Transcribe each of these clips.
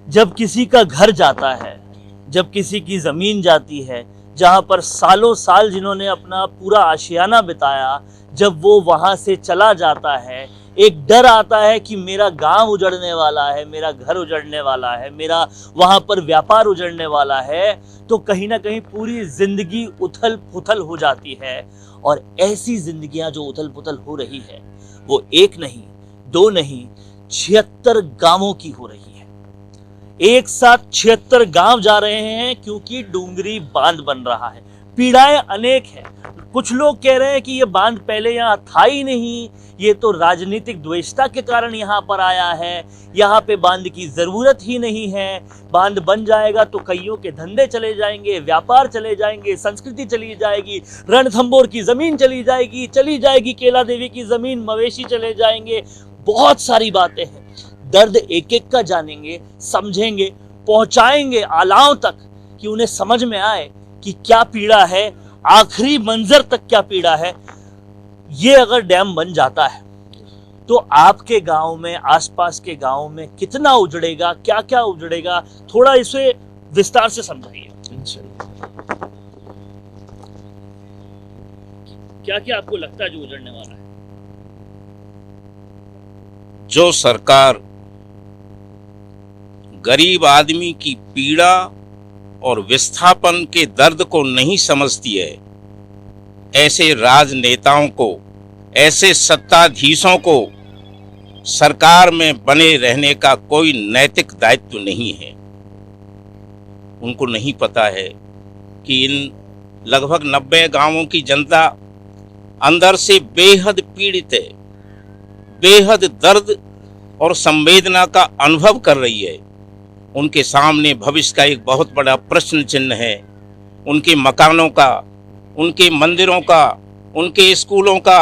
जब किसी का घर जाता है, जब किसी की जमीन जाती है, जहां पर सालों साल जिन्होंने अपना पूरा आशियाना बिताया, जब वो वहां से चला जाता है, एक डर आता है कि मेरा गांव उजड़ने वाला है, मेरा घर उजड़ने वाला है, मेरा वहां पर व्यापार उजड़ने वाला है। तो कहीं ना कहीं पूरी जिंदगी उथल पुथल हो जाती है। और ऐसी जिंदगियां जो उथल पुथल हो रही है वो एक नहीं, दो नहीं, 76 गांवों की हो रही है। एक साथ 76 गांव जा रहे हैं क्योंकि डूंगरी बांध बन रहा है। पीड़ाएं अनेक हैं। कुछ लोग कह रहे हैं कि ये बांध पहले यहाँ था ही नहीं, ये तो राजनीतिक द्वेषता के कारण यहाँ पर आया है, यहाँ पे बांध की जरूरत ही नहीं है। बांध बन जाएगा तो कईयों के धंधे चले जाएंगे, व्यापार चले जाएंगे, संस्कृति चली जाएगी, रणथंभौर की जमीन चली जाएगी केला देवी की जमीन, मवेशी चले जाएंगे। बहुत सारी बातें हैं। दर्द एक एक का जानेंगे, समझेंगे, पहुंचाएंगे आलाओं तक कि उन्हें समझ में आए कि क्या पीड़ा है, आखिरी मंजर तक क्या पीड़ा है। ये अगर डैम बन जाता है तो आपके गांव में, आसपास के गांव में कितना उजड़ेगा, क्या क्या उजड़ेगा, थोड़ा इसे विस्तार से समझाइए। क्या क्या आपको लगता है जो उजड़ने वाला है? जो सरकार गरीब आदमी की पीड़ा और विस्थापन के दर्द को नहीं समझती है, ऐसे राजनेताओं को, ऐसे सत्ताधीशों को सरकार में बने रहने का कोई नैतिक दायित्व नहीं है। उनको नहीं पता है कि इन लगभग 90 गांवों की जनता अंदर से बेहद पीड़ित है, बेहद दर्द और संवेदना का अनुभव कर रही है। उनके सामने भविष्य का एक बहुत बड़ा प्रश्न चिन्ह है। उनके मकानों का, उनके मंदिरों का, उनके स्कूलों का,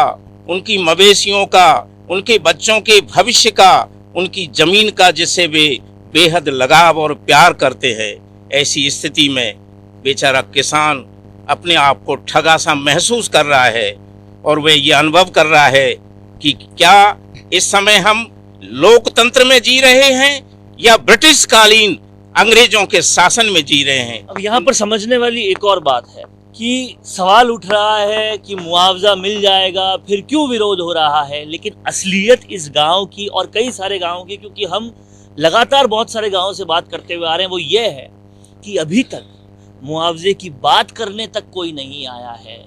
उनकी मवेशियों का, उनके बच्चों के भविष्य का, उनकी जमीन का, जिससे वे बेहद लगाव और प्यार करते हैं। ऐसी स्थिति में बेचारा किसान अपने आप को ठगा सा महसूस कर रहा है और वह ये अनुभव कर रहा है कि क्या इस समय हम लोकतंत्र में जी रहे हैं या ब्रिटिश कालीन अंग्रेजों के शासन में जी रहे हैं। अब यहाँ पर समझने वाली एक और बात है कि सवाल उठ रहा है कि मुआवजा मिल जाएगा, फिर क्यों विरोध हो रहा है। लेकिन असलियत इस गांव की और कई सारे गांवों की, क्योंकि हम लगातार बहुत सारे गांवों से बात करते हुए आ रहे हैं, वो ये है कि अभी तक मुआवजे की बात करने तक कोई नहीं आया है।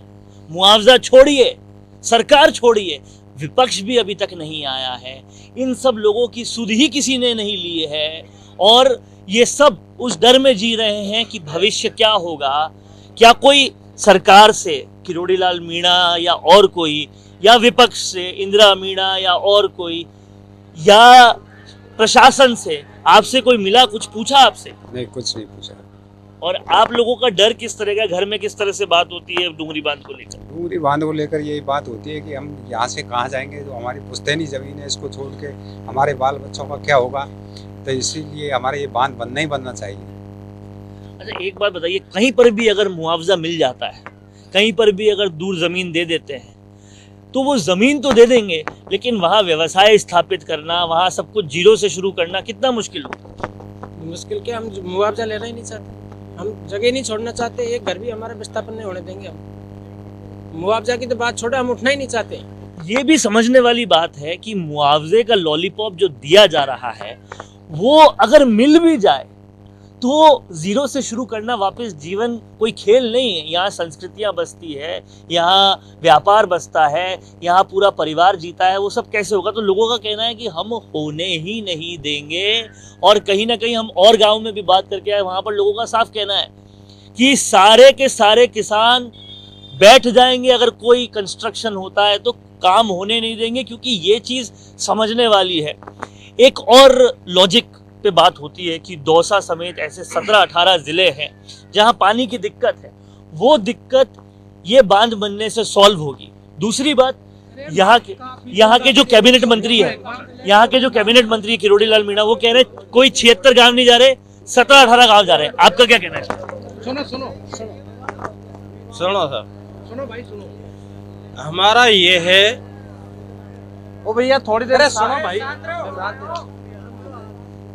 मुआवजा छोड़िए, सरकार छोड़िए, विपक्ष भी अभी तक नहीं आया है। इन सब लोगों की सुध ही किसी ने नहीं ली है और ये सब उस डर में जी रहे हैं कि भविष्य क्या होगा। क्या कोई सरकार से, किरोड़ी लाल मीणा या और कोई, या विपक्ष से इंदिरा मीणा या और कोई, या प्रशासन से आपसे कोई मिला, कुछ पूछा आपसे? नहीं, कुछ नहीं पूछा। और आप लोगों का डर किस तरह का, घर में किस तरह से बात होती है डूंगरी बांध को लेकर? डूंगरी बांध को लेकर यही बात होती है कि हम यहाँ से कहाँ जाएंगे, जो हमारी पुश्तैनी जमीन है इसको छोड़ के हमारे बाल बच्चों का क्या होगा। तो इसीलिए हमारे ये बांध बनना ही बनना चाहिए। अच्छा, एक बात बताइए, कहीं पर भी अगर मुआवजा मिल जाता है, कहीं पर भी अगर दूर जमीन दे देते हैं, तो वो जमीन तो दे देंगे लेकिन वहाँ व्यवसाय स्थापित करना, वहाँ सब कुछ जीरो से शुरू करना कितना मुश्किल होगा? मुश्किल क्या, हम मुआवजा लेना ही नहीं चाहते, हम जगह नहीं छोड़ना चाहते, एक घर भी हमारा विस्थापन नहीं होने देंगे। हम मुआवजा की तो बात छोड़े, हम उठना ही नहीं चाहते। ये भी समझने वाली बात है कि मुआवजे का लॉलीपॉप जो दिया जा रहा है वो अगर मिल भी जाए तो जीरो से शुरू करना वापस जीवन कोई खेल नहीं है। यहाँ संस्कृतियाँ बसती है, यहाँ व्यापार बसता है, यहाँ पूरा परिवार जीता है, वो सब कैसे होगा? तो लोगों का कहना है कि हम होने ही नहीं देंगे। और कहीं ना कहीं हम और गांव में भी बात करके आए, वहाँ पर लोगों का साफ कहना है कि सारे के सारे किसान बैठ जाएंगे, अगर कोई कंस्ट्रक्शन होता है तो काम होने नहीं देंगे, क्योंकि ये चीज़ समझने वाली है। एक और लॉजिक पे बात होती है कि दौसा समेत ऐसे 17-18 जिले हैं जहां पानी की दिक्कत है, वो दिक्कत ये बांध बनने से सॉल्व होगी। दूसरी बात, यहाँ के जो कैबिनेट मंत्री है, यहाँ के जो कैबिनेट मंत्री किरोड़ी लाल मीणा, वो कह रहे कोई 76 गांव नहीं जा रहे, 17-18 गांव जा रहे हैं। आपका क्या कहना है? सुनो भाई, सुनो। हमारा ये है, ओ भैया थोड़ी देर सुनो भाई।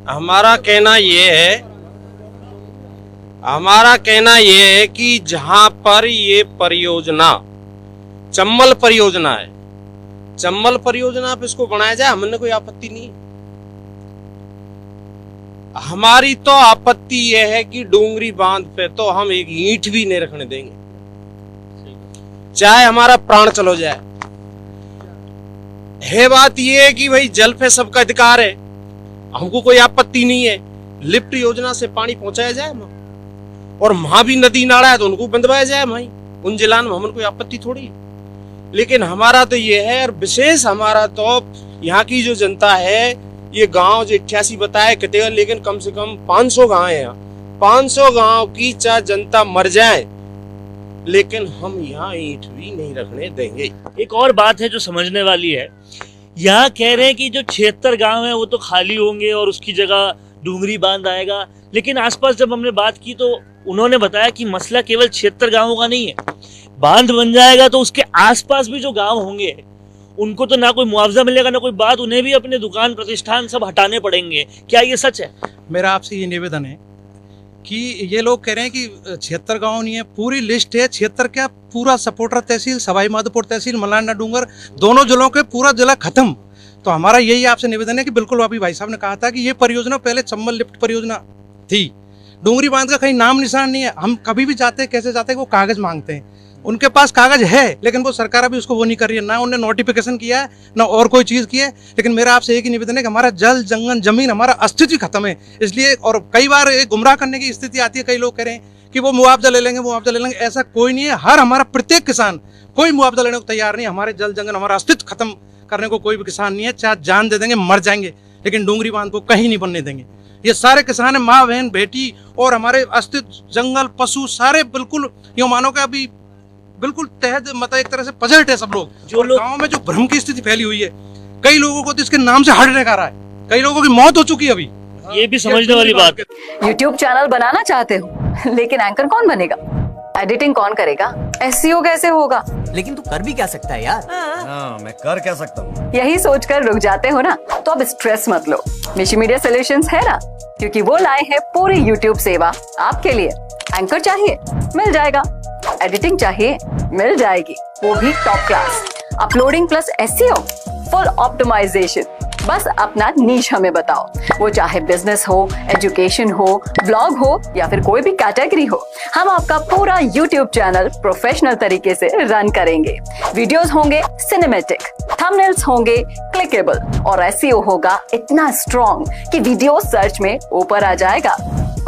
हमारा कहना ये है कि जहां पर ये परियोजना चम्बल परियोजना है, चम्बल परियोजना पे इसको बनाया जाए, हमने कोई आपत्ति नहीं है। हमारी तो आपत्ति यह है कि डोंगरी बांध पे तो हम एक ईंट भी नहीं रखने देंगे, चाहे हमारा प्राण चलो जाए। है बात यह है कि भाई जल पे सबका अधिकार है, हमको कोई आपत्ति नहीं है। लिफ्ट योजना से पानी पहुंचाया जाए और वहां भी नदी नाला है तो उनको बंधवाया जाए भाई, उन जिलान में हमें कोई आपत्ति थोड़ी। लेकिन हमारा तो ये है, और विशेष हमारा तो यहाँ की जो जनता है, ये गांव जो 88 बताए कहते, लेकिन कम से कम 500 गांव है यहाँ, 500 गांव की चाहे जनता मर जाए लेकिन हम यहाँ ईंट भी नहीं रखने देंगे। एक और बात है जो समझने वाली है, यहाँ कह रहे हैं कि जो 76 गांव है वो तो खाली होंगे और उसकी जगह डूंगरी बांध आएगा, लेकिन आसपास जब हमने बात की तो उन्होंने बताया कि मसला केवल 76 गांवों का नहीं है। बांध बन जाएगा तो उसके आसपास भी जो गांव होंगे उनको तो ना कोई मुआवजा मिलेगा ना कोई बात, उन्हें भी अपने दुकान प्रतिष्ठान सब हटाने पड़ेंगे। क्या ये सच है? मेरा आपसे ये निवेदन है कि ये लोग कह रहे हैं कि 76 गांव नहीं है, पूरी लिस्ट है। 76 क्या, पूरा सपोटरा तहसील, सवाई माधोपुर तहसील, मलारना डूंगर, दोनों जिलों के पूरा जिला खत्म। तो हमारा यही आपसे निवेदन है कि बिल्कुल अभी भाई साहब ने कहा था कि ये परियोजना पहले चम्बल लिफ्ट परियोजना थी, डूंगरी बांध का कहीं नाम निशान नहीं है। हम कभी भी जाते हैं, कैसे जाते हैं, वो कागज मांगते हैं, उनके पास कागज है लेकिन वो सरकार अभी उसको वो नहीं कर रही है, ना उन्होंने नोटिफिकेशन किया है ना और कोई चीज़ की है। लेकिन मेरा आपसे एक ही निवेदन है कि हमारा जल जंगल जमीन हमारा अस्तित्व खत्म है, इसलिए। और कई बार एक गुमराह करने की स्थिति आती है, कई लोग कह रहे हैं कि वो मुआवजा ले लेंगे, मुआवजा ले लेंगे, ऐसा कोई नहीं है। हर हमारा प्रत्येक किसान कोई मुआवजा लेने को तैयार नहीं है। हमारे जल जंगल हमारा अस्तित्व खत्म करने को कोई भी किसान नहीं है, चाहे जान दे देंगे, मर जाएंगे, लेकिन डूंगरी बांध को कहीं नहीं बनने देंगे। ये सारे किसान है, माँ बहन बेटी, और हमारे अस्तित्व जंगल पशु सारे बिल्कुल यूँ मानो कि अभी बिल्कुल तहत, मतलब एक तरह से पजट है सब लोग। जो लोग गाँव में जो भ्रम की स्थिति फैली हुई है, कई लोगों को तो इसके नाम से हटने का रहा है, कई लोगों की मौत हो चुकी है अभी। ये भी समझने वाली बात है। YouTube चैनल बनाना चाहते हो लेकिन एंकर कौन बनेगा, एडिटिंग कौन करेगा, SEO कैसे होगा? लेकिन तू कर भी क्या सकता है यार? मैं कर क्या सकता हूँ? यही सोचकर रुक जाते हो ना, तो अब स्ट्रेस मत लो। मिशी मीडिया सॉल्यूशंस है ना, क्योंकि वो लाए हैं पूरी YouTube सेवा आपके लिए। एंकर चाहिए मिल जाएगा, एडिटिंग चाहिए मिल जाएगी, वो भी top class, uploading plus SEO, full optimization. बस अपना नीश हमें बताओ, वो चाहे बिजनेस हो, एजुकेशन हो, ब्लॉग हो या फिर कोई भी कैटेगरी हो, हम आपका पूरा YouTube चैनल प्रोफेशनल तरीके से रन करेंगे। वीडियोस होंगे सिनेमैटिक, थंबनेल्स होंगे क्लिकेबल और SEO होगा इतना स्ट्रॉन्ग कि वीडियो सर्च में ऊपर आ जाएगा।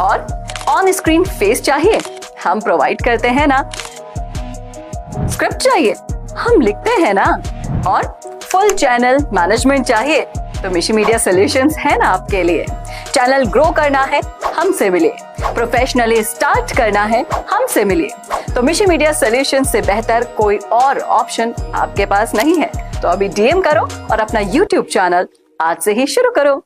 और ऑन स्क्रीन फेस चाहिए, हम प्रोवाइड करते हैं ना। स्क्रिप्ट चाहिए, हम लिखते हैं ना। और फुल चैनल मैनेजमेंट चाहिए तो मिशी मीडिया सॉल्यूशंस है ना आपके लिए। चैनल ग्रो करना है हमसे मिलिए, प्रोफेशनली स्टार्ट करना है हमसे मिलिए। तो मिशी मीडिया सॉल्यूशंस से बेहतर कोई और ऑप्शन आपके पास नहीं है। तो अभी DM करो और अपना YouTube चैनल आज से ही शुरू करो।